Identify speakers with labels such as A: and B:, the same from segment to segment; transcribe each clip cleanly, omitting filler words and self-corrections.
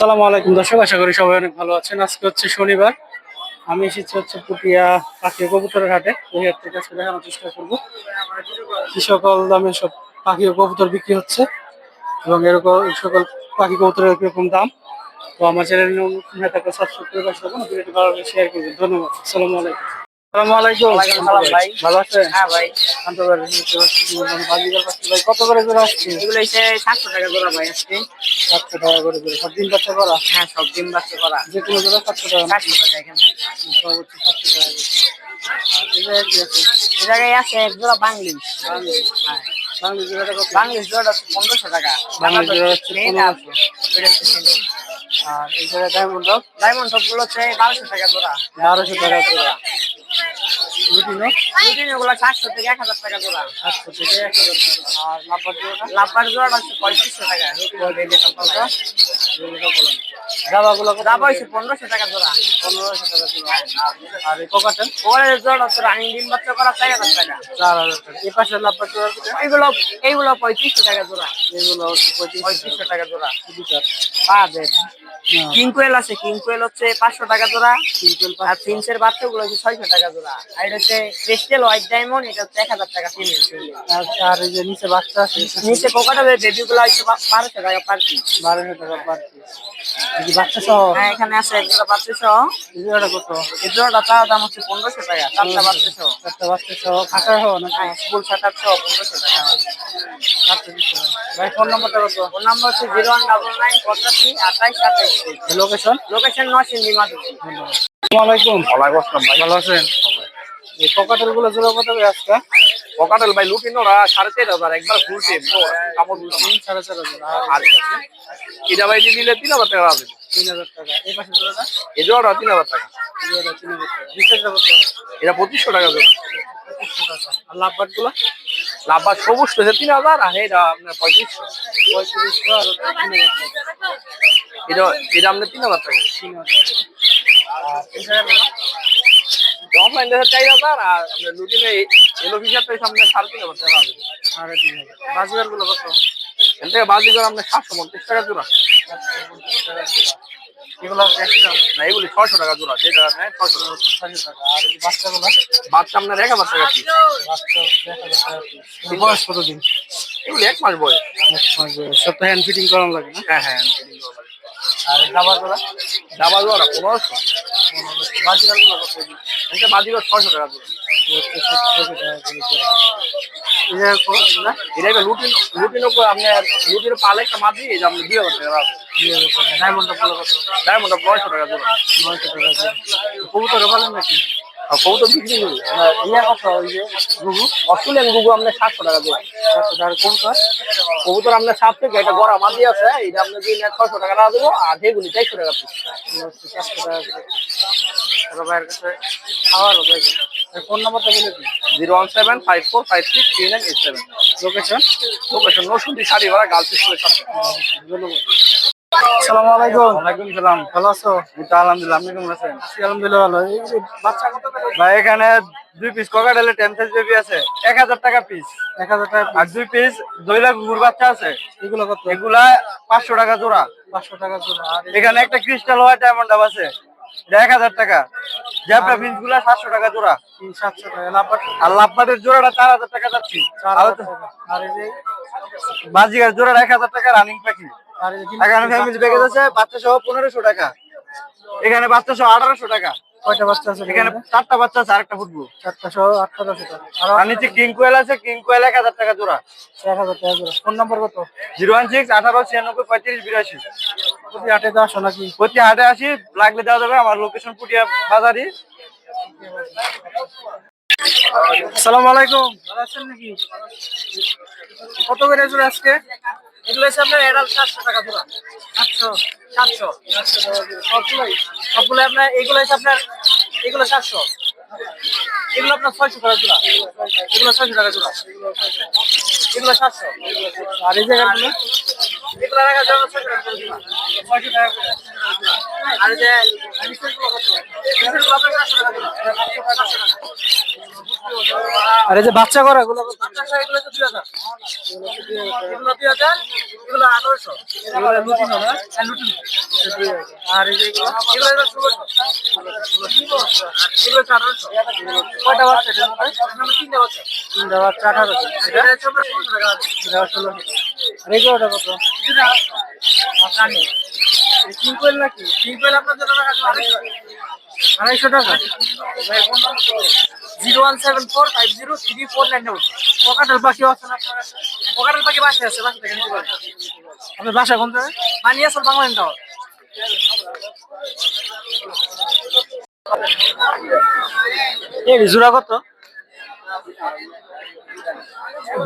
A: আসসালামু আলাইকুম দর্শক, আশা করি সবাই অনেক ভালো আছেন। আজকে হচ্ছে শনিবার, আমি এসেছি হচ্ছে পুটিয়া পাখি কবুতরের হাটে। ওই হাট থেকে আজকে দেখানোর চেষ্টা করবো কি সকল দামে সব পাখি ও কবুতর বিক্রি হচ্ছে এবং এরকম এই সকল পাখি কবুতরের কিরকম দাম। তো আমার চ্যানেল তাকে সাবস্ক্রাইব করে পাশে থাকুন, ভিডিওটি ভালো লাগলে শেয়ার করবেন। ধন্যবাদ। আসসালামু আলাইকুম। আসসালামু আলাইকুম।
B: ওয়ালাইকুম সালাম ভাই।
A: ভালো আছেন?
B: হ্যাঁ ভাই,
A: বাজিকার পাখি ভাই কত করে জোড়া আসছে?
B: এগুলো হচ্ছে 700 টাকা জোড়া ভাই আজকে।
A: 700 টাকা করে জোড়া। সব দিন বাচ্চা করা?
B: হ্যাঁ, সব ডিম বাচ্চা করা।
A: যে কোনো জোড়া 700 টাকা?
B: 700 টাকা এখানে।
A: সর্বোচ্চ 700 টাকা করে। আর এই জায়গায় কি আছে?
B: এই জায়গায় আছে এক জোড়া বাংলিশ।
A: বাংলাদেশ।
B: হ্যাঁ,
A: বাংলাদেশ জোড়াটা কত?
B: বাংলিশ জোড়াটা 1500 টাকা।
A: বাংলাদেশ জোড়া হচ্ছে
B: মেন
A: 1500।
B: এটা হচ্ছে মেন।
A: আর এই জায়গায় ডায়মন্ড ডগ
B: ডায়মন্ড সব গুলো হচ্ছে 1200 টাকা জোড়া।
A: 1200 টাকা জোড়া। লুটিনো
B: লুটিন ওগুলো 700 থেকে 1000 টাকা জোড়া।
A: 700 থেকে 1000 টাকা। আর লাভবার জোড়াটা
B: লাভবার জোড়াটা হচ্ছে 3500 টাকা।
A: জাবাগুলো কত?
B: দাম হচ্ছে 1500 টাকা জোড়া।
A: 1500 টাকা জোড়া। আর এই কোকাটেল
B: ওগুলো জোড়া হচ্ছে রানিং ডিম বাচ্চা করা 4000 টাকা।
A: 4000 টাকা। এই পাশে লাভবার জোড়া কত?
B: এইগুলো 3500 টাকা জোড়া।
A: এগুলো হচ্ছে
B: 3500 টাকা জোড়া।
A: দুটার।
B: পাবে কিং কোয়েল আছে, কিং কোয়েল হচ্ছে 500 টাকা জোড়া।
A: সিম্পল
B: আর প্রিন্সের বাচ্চাগুলো হচ্ছে 600 টাকা জোড়া। আর এটা হচ্ছে ক্রিস্টাল হোয়াইট ডায়মন্ড, এটা হচ্ছে 1000 টাকা ফিমেল।
A: আর এই যে নিচে বাচ্চা আছে
B: নিচে কোকাটালের বেবিগুলো হচ্ছে 1200 টাকা পার পিস।
A: 1200 টাকা পার পিস। এই যে বাচ্চা সহ
B: হ্যাঁ, এখানে আছে এক জোড়া বাচ্চা সহ।
A: এই জোড়াটা কত?
B: এই জোড়াটা তার দাম হচ্ছে 1500 টাকা, চারটা বাচ্চা সহ।
A: একটা বাচ্চা সহ খাঁচা সহ নাকি?
B: হ্যাঁ, স্কুল শাটার সহ 1500 টাকা।
A: চারটে দিতে হবে। ভাই ফোন নাম্বারটা কত?
B: ফোন নাম্বার হচ্ছে 0199 85 28 27।
A: লোকেশন?
B: লোকেশন নরসিংদী মাধুরী।
A: আসসালামু আলাইকুম।
C: ওয়ালাইকুম আসসালাম ভাই।
A: ভালো আছেন? এই ককাটেল গুলো জোড়া কত করে আজকে?
C: পকাটেল ভাই লুটিনোরা 4500 একবার ফুল টিম কাপড় দুটো
A: 3,500 আর
C: আর এটা ভাই দিয়ে দিলে 3000 টাকা আছে।
A: 3,000 টাকা। এই পাশে জোড়াটা?
C: এই জোড়াটা 3000 টাকা।
A: এই জোড়াটা 3,000 টাকা। বিস্তারিত কত?
C: এটা 2500 টাকা জোড়া।
A: 2500 টাকা। আর লাভবাট গুলো?
C: লাভবার সবুজ হচ্ছে 3000 আর এটা আপনার 3500।
A: 3500 আর 3,000 টাকা।
C: এটা এটা আপনার 3000 টাকা।
A: 3,000 আর এই জায়গাটা?
C: অফলাইন দেখে 4000 আর আপনার লুটিনে এলো ফিচারটা সামনে 3500 টাকা আছে।
A: আর 3,000। বাজিগার গুলো কত?
C: এখান থেকে বাজি করে আপনার 750 টাকা জোড়া।
A: 750 টাকা জোড়া। এগুলো একই দাম?
C: না, এগুলি 600 টাকা জোড়া, যেটা নেয় 600 টাকা।
A: 600 টাকা। আর এই যে বাচ্চাগুলো?
C: বাচ্চা আপনার 1000 টাকা পিস।
A: বাচ্চা হচ্ছে 1,000 টাকা পিস। বয়স কতদিন?
C: এগুলি 1 মাস বয়স।
A: এক মাস বয়স। সব তো হ্যান্ড ফিটিং করানো লাগে না?
C: হ্যাঁ হ্যাঁ।
A: আর এই দাবাগুলো?
C: ডাবা জোড়া 1500।
A: বাজিগার গুলো কত?
C: এটা বাজি করে 600 টাকা জোড়া। এটা একটা লুটিন লুটিন উপর আপনার লুটিন পালে একটা মাছ দিয়ে আপনি 2000 টাকা রাখবেন।
A: ডায়মন্ডটা বলো কত?
C: ডায়মন্ডটা 900 টাকা জোড়া।
A: 900 টাকা। কবুতর পালেন নাকি?
C: আর কবুতর বিক্রি করি
A: ইয়া কত? ওই যে
C: গুগু অস্ট্রেলিয়ান গুগু আপনার 700 টাকা জোড়া।
A: 700 টাকা। কবুতর
C: কবুতর আপনার 7 থেকে একটা গড়া মাছ দিয়ে আছে, এটা আপনার দিয়ে 600 টাকা রাখা দেবো, আর যেগুলি 400 টাকা পিস।
A: 700 টাকা। ওরা ভাইয়ের কাছে খাওয়ার হবে। ফোন নাম্বারটা বলে দিন।
C: 01754563987।
A: লোকেশন?
C: লোকেশন নরসিংদী শাড়ি ভাড়া গার্লস স্কুলের সাথে।
A: ধন্যবাদ। আসসালামু আলাইকুম।
C: ওয়ালাইকুম সালাম।
A: ভালো আছো?
C: আলহামদুলিল্লাহ, আপনি কেমন আছেন?
A: আলহামদুলিল্লাহ ভালো। এই যে বাচ্চা কত করে?
C: ভাই এখানে 2 পিস ককাটেলের টেমসাইজ বেবি আছে 1000 টাকা পিস।
A: 1000 টাকা
C: আর
A: piece।
C: 2 পিস দইলা গুগুর বাচ্চা আছে,
A: এগুলো কত?
C: এগুলা 500 টাকা জোড়া।
A: 500 টাকা জোড়া। আর
C: এখানে একটা ক্রিস্টাল হোয়াইট ডায়মন্ড আছে, এটা 1000 টাকা। জ্যাপটা ফিন্স গুলা 700 টাকা জোড়া।
A: 700 টাকা। লাভবাট
C: আর লাভবাটের জোড়াটা 4000 টাকা যাচ্ছি।
A: 4000 টাকা। আর এই যে
C: বাজিগার জোড়াটা 1000 টাকা রানিং পাখি।
A: আর এই যে
C: এখানে ফ্যামিলি প্যাকেজ আছে বাচ্চা সহ 1500 টাকা। এখানে বাচ্চা সহ 1800 টাকা।
A: কয়টা বাচ্চা আছে?
C: এখানে 4টা বাচ্চা আছে, আরেকটা ফুটবল।
A: 4টা সহ 1800 টাকা।
C: আর নিচে কিং কোয়েল আছে, কিং কোয়েল 1000 টাকা জোড়া।
A: 1000 টাকা জোড়া। ফোন নাম্বার কত?
C: 016 18 96 35 82।
A: প্রতি হাটে তো আসো নাকি?
C: প্রতি হাটে আসি, লাগলে দেওয়া যাবে। আমার লোকেশন পুটিয়া বাজারি।
A: আসসালামু আলাইকুম। ভালো আছেন নাকি? কত করে জোড়া আজকে?
B: এগুলো হচ্ছে আপনার অ্যাডাল্ট 700 টাকা জোড়া।
A: 700
B: 700
A: টাকা জোড়া। সবগুলোই?
B: সবগুলো আপনার এগুলো হচ্ছে আপনার এগুলো 700, এগুলো আপনার 600 টাকা জোড়া, এগুলো 600 টাকা জোড়া, এগুলো 700।
A: আর এই জায়গাগুলো?
B: এগুলো রাখা যাবে 600 টাকা করে জোড়া, 600 টাকা করে। আর এই যে বিস্কুটগুলো কত? বিস্কুটগুলো আপনার 700 টাকা জোড়া, 700 টাকা।
A: আর এই যে বাচ্চা করা এগুলো কত?
B: বাচ্চা এগুলো হচ্ছে 2000, এগুলো 2000, এগুলো 1800।
A: এগুলো লুটিনো না?
B: হ্যাঁ, লুটিনো।
A: আর এই যে এগুলো
B: এগুলো হলো 1600 এগুলো 1800 কয়টা বাচ্চা এটার মধ্যে? তিনটা বাচ্চা।
A: তিনটা বাচ্চা 1800।
B: এটা হচ্ছে আপনার 1600 টাকা আছে।
A: এটা 1600 টাকা। আর এগুলোটা কত?
B: এটা রানী
A: সিম্পল নাকি?
B: সিম্পল আপনার জন্য রাখা আছে
A: 250 টাকা।
B: 017450349
A: পকাটেল পাখি আছে না আপনার কাছে?
B: পকাটেল পাখি বাসায় আছে, বাসা থেকে নিতে পারেন।
A: আপনার বাসা কোন জায়গায়?
B: মানিয়াসল বাংলাদেশ টাওয়ার।
A: এই জোড়া কত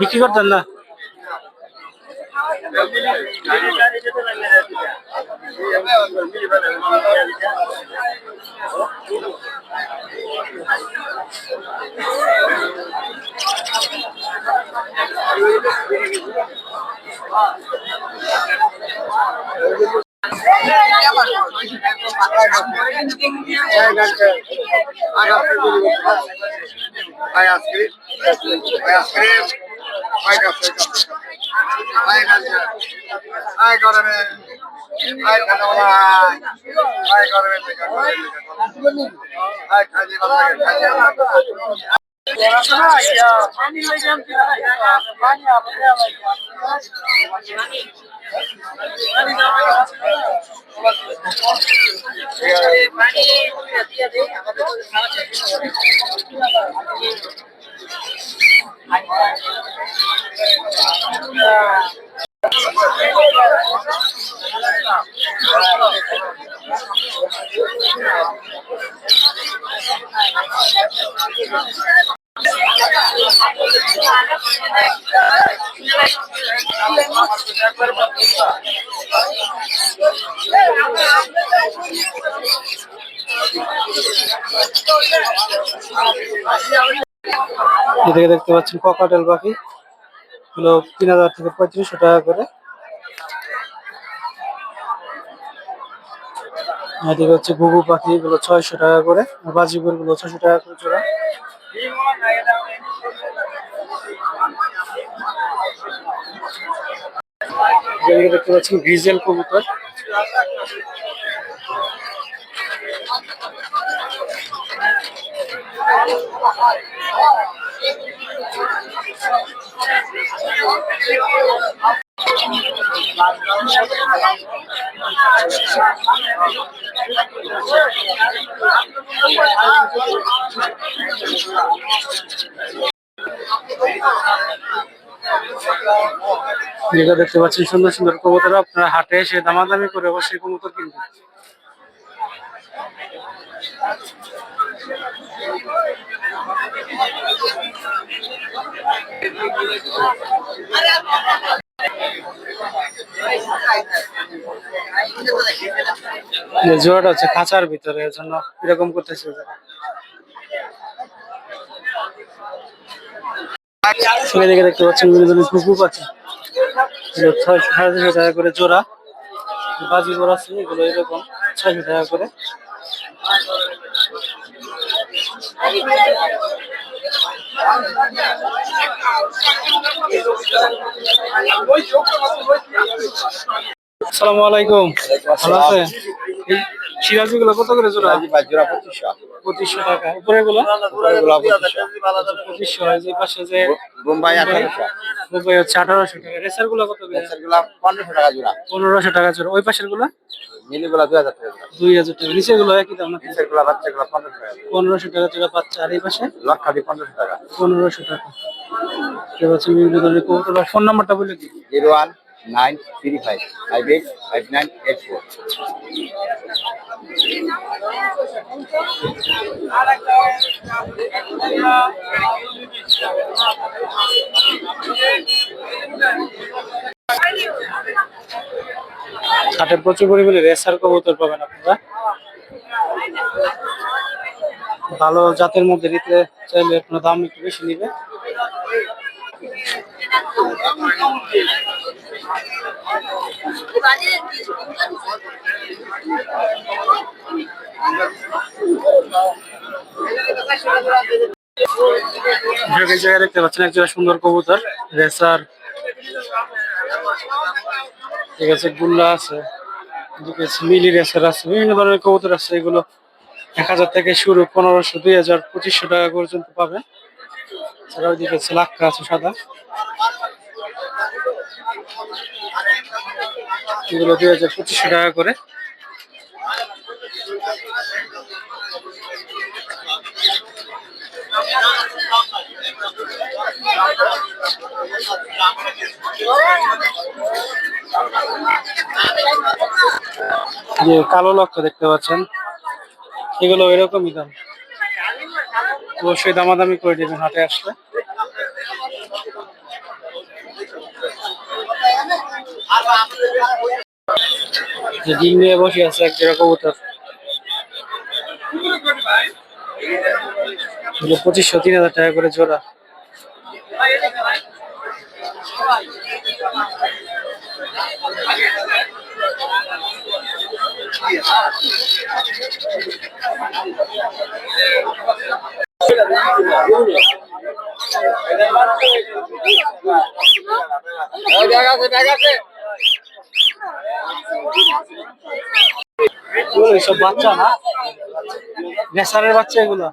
A: বিক্রি করতেন না? এদিকে দেখতে পাচ্ছেন ককাটেল পাখি গুলো 3000 থেকে 3500 টাকা করে। এদিকে হচ্ছে ঘুঘু পাখি গুলো 600 টাকা করে, আর বাজিগর গুলো 600 টাকা করে জোড়া। এদিকে দেখতে পাচ্ছেন গ্রিজেল কবুতর। এদিকে দেখতে পাচ্ছেন সুন্দর সুন্দর কবুতর, আপনারা হাটে এসে দামাদামি করে অবশ্যই কবুতর কিনবেন। এই জোড়াটা হচ্ছে খাঁচার ভিতরে, এর জন্য এরকম করতেছে ওরা। এদিকে দেখতে পাচ্ছেন বিভিন্ন ধরনের ঘুঘু পাখি, 600-650 টাকা করে জোড়া। বাজিগর আছে এগুলো এরকম 600 টাকা করে। আসসালামু আলাইকুম, ভালো আছেন? এই সিরাজি গুলো কত করে জোড়া? 2500 টাকা। উপরে গুলো 2500। যে পাশে যে
C: বোম্বাই 1800,
A: মুম্বাই হচ্ছে 1800 টাকা। রেসার গুলো কত করে?
C: এগুলা 1500 টাকা জোড়া,
A: 1500 টাকা জোড়া। ওই পাশের গুলো
C: মিলিগুলা 2000 টাকা জোড়া,
A: 2000 টাকা। নিচে গুলো একই দাম নাকি?
C: নিচের গুলা বাচ্চাগুলা 1500 টাকা,
A: 1500 টাকা জোড়া বাচ্চা। আর এই পাশে
C: লক্ষাদি 1500 টাকা।
A: 1500 টাকা। ঠিক আছে, বিভিন্ন ধরনের কবুতর। ফোন নাম্বারটা বলে দিন।
C: 01935585984।
A: হাটে প্রচুর পরিমাণে রেসার কবুতর পাবেন আপনারা। ভালো জাতের মধ্যে নিতে চাইলে আপনার দাম একটু বেশি নিবে। জায়গায় দেখতে পাচ্ছেন একজোড়া সুন্দর কবুতর রেসার। ঠিক আছে, গুল্লা আছে। এদিকে মিলি রেসার আছে, বিভিন্ন ধরনের কবুতর আছে। এগুলো 1000 থেকে শুরু, 1500, 2000, 2500 টাকা পর্যন্ত পাবেন। এছাড়াও ওইদিকে লাক্কা আছে সাদা, এগুলো 2000, 2500 টাকা করে। যে কালো লক্ষ্য দেখতে পাচ্ছেন, এগুলো এরকমই দাম, অবশ্যই দামাদামি করে দেবেন হাটে আসলে। যে ডিম নিয়ে বসে আছে এক জোড়া কবুতর, 2500, 3000 টাকা করে জোড়া। এগুলো সব বাচ্চা না, রেসারের বাচ্চা এগুলো।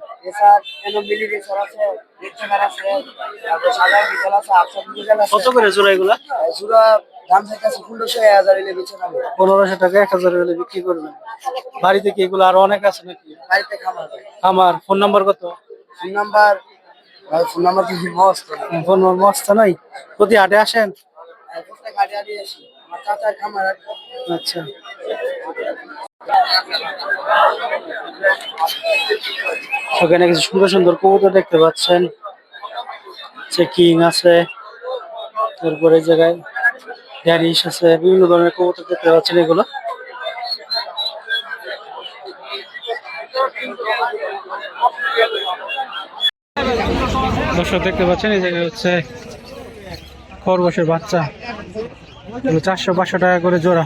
A: কত করে জোড়া এগুলা?
B: দাম থেকে 1500 এলে বেচে নামে
A: 1500 টাকা, 1000 হলে বিক্রি করবেন। বাড়িতে কি এগুলো আরো অনেক আছে নাকি?
B: বাড়িতে খামার
A: আমার ফোন নাম্বার কত?
B: ফোন নাম্বার কি মস্ত
A: ফোন মস্ত নাই, প্রতি হাটে আসেন?
B: প্রত্যেক হাটে হাটে আসি, আমার চাচার খামার আছে।
A: আচ্ছা, সেখানে কিছু সুন্দর সুন্দর কবুতর দেখতে পাচ্ছেন, কিং আছে, তারপরে এই জায়গায় ড্যানিশ আছে, বিভিন্ন ধরনের কবুতর দেখতে পাচ্ছেন এগুলো। দর্শক দেখতে পাচ্ছেন এই জায়গায় হচ্ছে খরগোশের বাচ্চা, 400-500 টাকা করে জোড়া।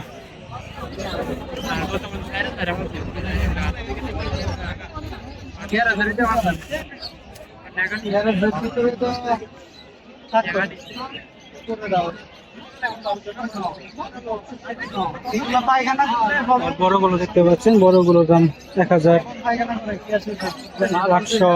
A: বড়গুলো দেখতে পাচ্ছেন, বড়গুলোর দাম 1000, 800।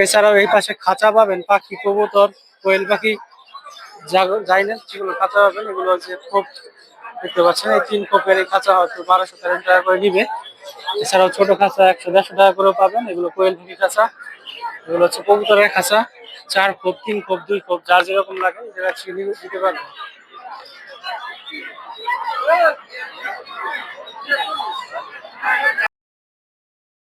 A: এছাড়াও এই পাশে খাঁচা পাবেন, পাখি, কবুতর, কোয়েল পাখি যাই না সেগুলো খাঁচা পাবেন। এগুলো হচ্ছে খোপ দেখতে পাচ্ছেন, এই 3 খোপের এই খাঁচা হয়তো 1200-1300 টাকা করে নিবে। এছাড়াও ছোট খাঁচা 100-150 টাকা করেও পাবেন। এগুলো কোয়েল পাখি খাঁচা, এগুলো হচ্ছে কবুতরের খাঁচা, 4 খোপ, 3 খোপ, 2 খোপ, যার যেরকম লাগে যেটা দিতে পারবেন।